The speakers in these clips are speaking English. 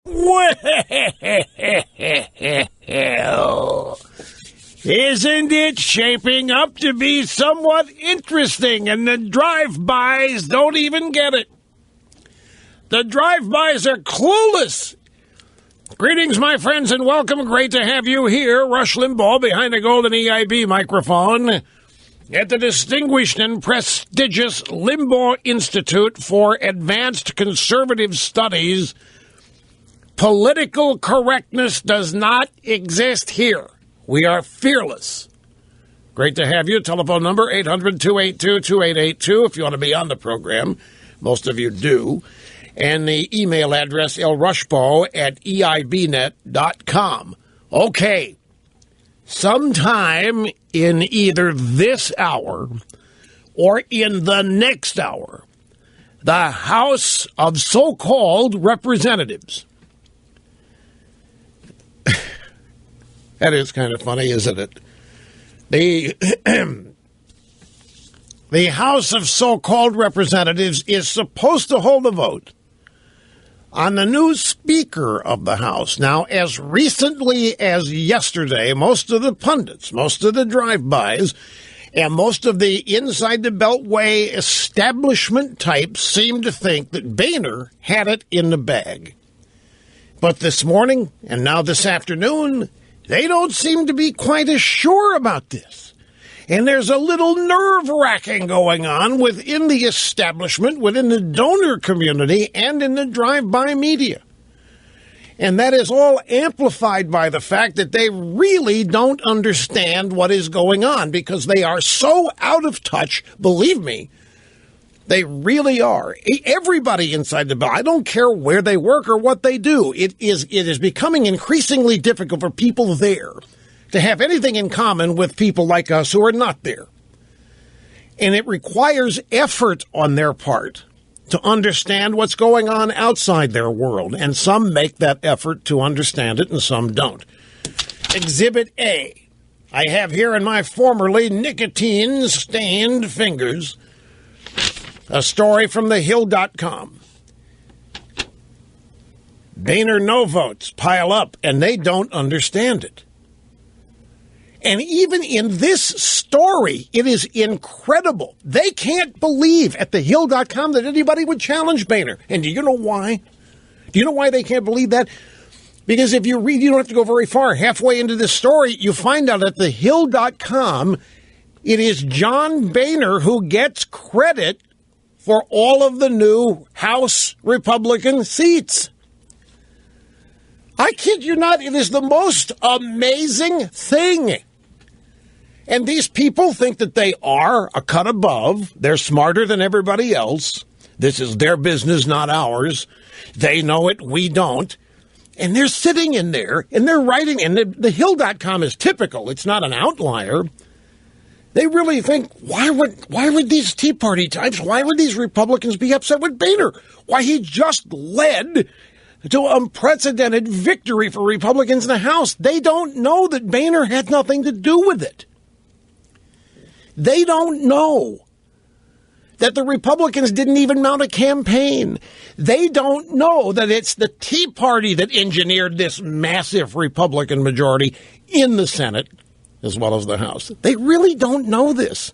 Well, isn't it shaping up to be somewhat interesting? And the drive-bys don't even get it. The drive-bys are clueless. Greetings, my friends, and welcome. Great to have you here. Rush Limbaugh behind a golden EIB microphone at the distinguished and prestigious Limbaugh Institute for Advanced Conservative Studies. Political correctness does not exist here. We are fearless. Great to have you. Telephone number 800-282-2882 if you want to be on the program. Most of you do. And the email address, lrushbo@eibnet.com. Okay. Sometime in either this hour or in the next hour, the House of so-called Representatives. That is kind of funny, isn't it? The House of so-called Representatives is supposed to hold a vote on the new Speaker of the House. Now, as recently as yesterday, most of the pundits, most of the drive-bys, and most of the inside-the-Beltway establishment types seem to think that Boehner had it in the bag. But this morning, and now this afternoon, they don't seem to be quite as sure about this. And there's a little nerve-wracking going on within the establishment, within the donor community, and in the drive-by media. And that is all amplified by the fact that they really don't understand what is going on because they are so out of touch, believe me. They really are. Everybody inside the bill, I don't care where they work or what they do, it is becoming increasingly difficult for people there to have anything in common with people like us who are not there. And it requires effort on their part to understand what's going on outside their world. And some make that effort to understand it and some don't. Exhibit A. I have here in my formerly nicotine-stained fingers a story from thehill.com. Boehner no votes pile up, and they don't understand it. And even in this story, it is incredible. They can't believe at thehill.com that anybody would challenge Boehner. And do you know why? Do you know why they can't believe that? Because if you read, you don't have to go very far. Halfway into this story, you find out at thehill.com, it is John Boehner who gets credit for all of the new House Republican seats. I kid you not, it is the most amazing thing. And these people think that they are a cut above. They're smarter than everybody else. This is their business, not ours. They know it, we don't. And they're sitting in there, and they're writing, and the Hill.com is typical. It's not an outlier. They really think, why would these Tea Party types, why would these Republicans be upset with Boehner? Why, he just led to unprecedented victory for Republicans in the House. They don't know that Boehner had nothing to do with it. They don't know that the Republicans didn't even mount a campaign. They don't know that it's the Tea Party that engineered this massive Republican majority in the Senate as well as the House. They really don't know this.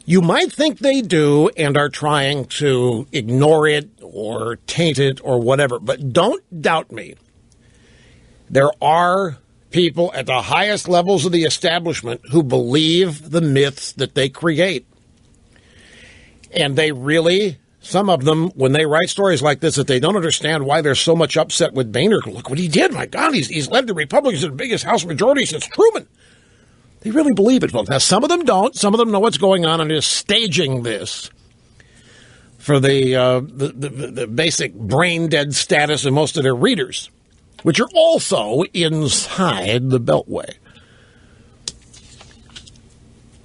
You might think they do and are trying to ignore it or taint it or whatever, but don't doubt me. There are people at the highest levels of the establishment who believe the myths that they create. And they really, some of them, when they write stories like this, that they don't understand why they're so much upset with Boehner. Look what he did. My God, he's led the Republicans to the biggest House majority since Truman. They really believe it, folks. Now, some of them don't. Some of them know what's going on and are staging this for the basic brain-dead status of most of their readers, which are also inside the Beltway.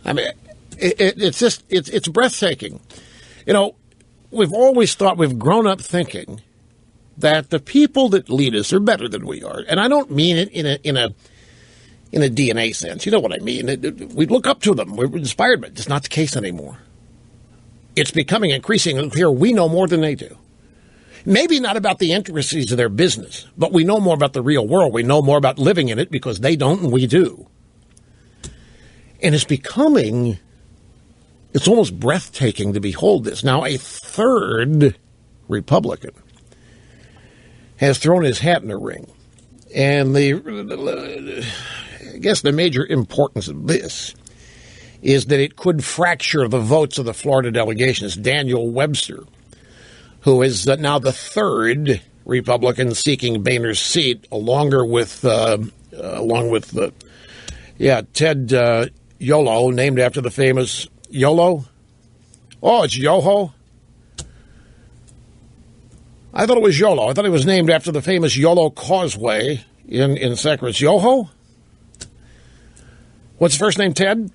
I mean, it's breathtaking. You know, we've always thought, we've grown up thinking that the people that lead us are better than we are. And I don't mean it in a DNA sense. You know what I mean? We look up to them. We're inspired, but it's not the case anymore. It's becoming increasingly clear we know more than they do. Maybe not about the intricacies of their business, but we know more about the real world. We know more about living in it because they don't and we do. And it's almost breathtaking to behold this. Now, a third Republican has thrown his hat in the ring. And I guess the major importance of this is that it could fracture the votes of the Florida delegation. It's Daniel Webster, who is now the third Republican seeking Boehner's seat, along with Ted Yolo, named after the famous Yolo. Oh, it's Yoho. I thought it was Yolo. I thought it was named after the famous Yolo Causeway in Sacramento. Yoho? What's his first name, Ted?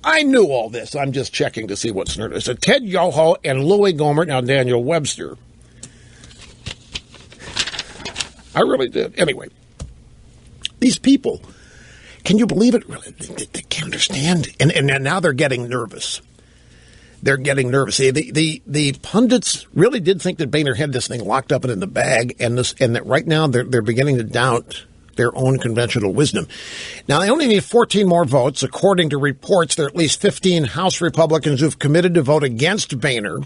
I knew all this. I'm just checking to see what's nerd. So Ted Yoho and Louis Gohmert, now Daniel Webster. I really did. Anyway, these people, can you believe it? Really, they can't understand. And now they're getting nervous. They're getting nervous. The pundits really did think that Boehner had this thing locked up and in the bag, and that right now they're beginning to doubt their own conventional wisdom. Now, they only need 14 more votes. According to reports, there are at least 15 House Republicans who've committed to vote against Boehner,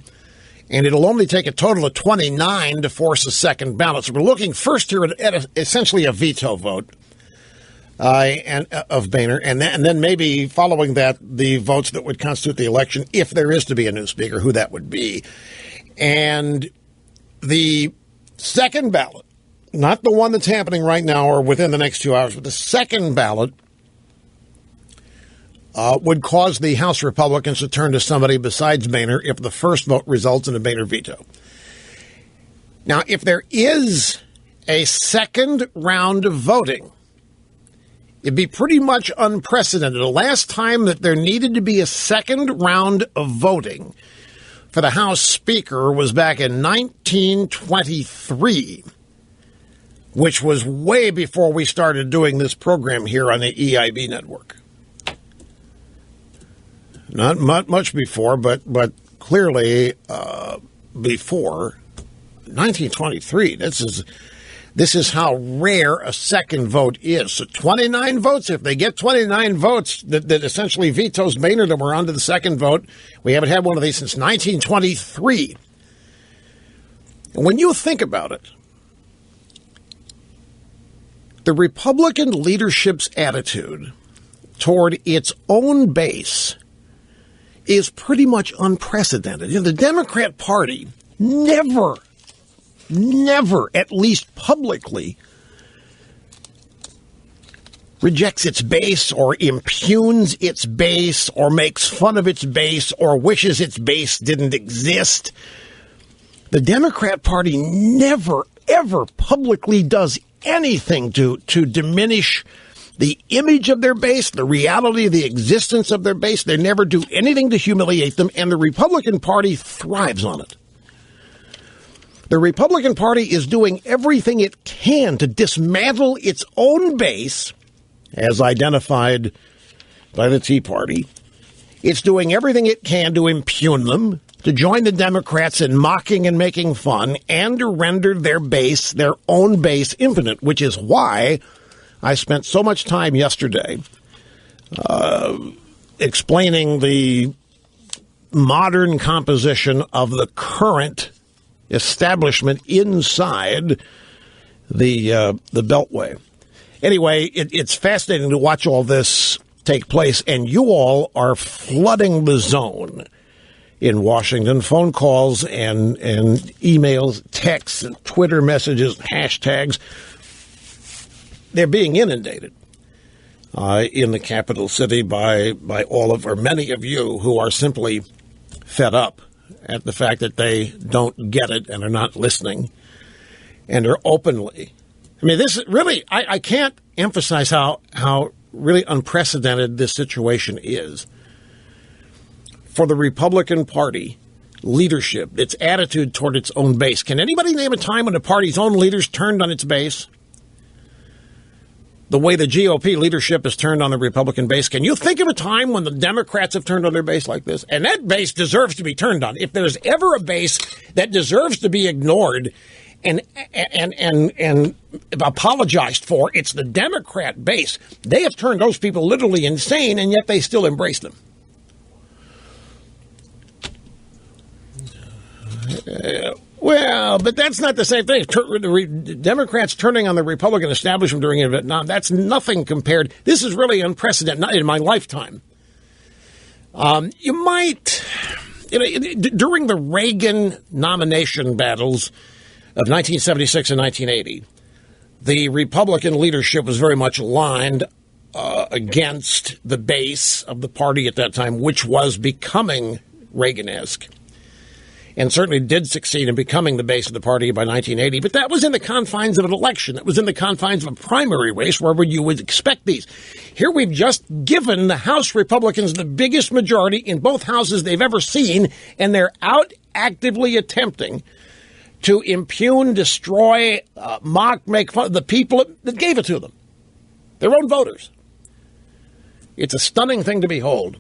and it'll only take a total of 29 to force a second ballot. So we're looking first here at essentially a veto vote of Boehner, and then maybe following that, the votes that would constitute the election, if there is to be a new speaker, who that would be. And the second ballot, not the one that's happening right now or within the next 2 hours, but the second ballot would cause the House Republicans to turn to somebody besides Boehner if the first vote results in a Boehner veto. Now, if there is a second round of voting, it'd be pretty much unprecedented. The last time that there needed to be a second round of voting for the House Speaker was back in 1923. Which was way before we started doing this program here on the EIB network. Not much before, but clearly before 1923. This is how rare a second vote is. So 29 votes. If they get 29 votes that essentially vetoes Boehner, then we're on to the second vote. We haven't had one of these since 1923. And when you think about it, the Republican leadership's attitude toward its own base is pretty much unprecedented. You know, the Democrat Party never, at least publicly, rejects its base or impugns its base or makes fun of its base or wishes its base didn't exist. The Democrat Party never, ever publicly does anything to diminish the image of their base, the reality of the existence of their base. They never do anything to humiliate them, and the Republican Party thrives on it. The Republican Party is doing everything it can to dismantle its own base, as identified by the Tea Party. It's doing everything it can to impugn them, to join the Democrats in mocking and making fun, and to render their base, their own base, impotent, which is why I spent so much time yesterday explaining the modern composition of the current establishment inside the Beltway. Anyway, it's fascinating to watch all this take place, and you all are flooding the zone in Washington. Phone calls and emails, texts, and Twitter messages, hashtags. They're being inundated in the capital city by all of, or many of you who are simply fed up at the fact that they don't get it and are not listening and are openly. I mean, this really, I can't emphasize how really unprecedented this situation is for the Republican Party leadership, its attitude toward its own base. Can anybody name a time when the party's own leaders turned on its base? the way the GOP leadership has turned on the Republican base. Can you think of a time when the Democrats have turned on their base like this? And that base deserves to be turned on. If there's ever a base that deserves to be ignored and apologized for, it's the Democrat base. They have turned those people literally insane, and yet they still embrace them. Well, but that's not the same thing. Democrats turning on the Republican establishment during Vietnam, that's nothing compared. This is really unprecedented, not in my lifetime. You might, during the Reagan nomination battles of 1976 and 1980, the Republican leadership was very much aligned against the base of the party at that time, which was becoming Reagan-esque, and certainly did succeed in becoming the base of the party by 1980. But that was in the confines of an election. It was in the confines of a primary race where you would expect these. Here we've just given the House Republicans the biggest majority in both houses they've ever seen, and they're out actively attempting to impugn, destroy, mock, make fun of the people that gave it to them, their own voters. It's a stunning thing to behold.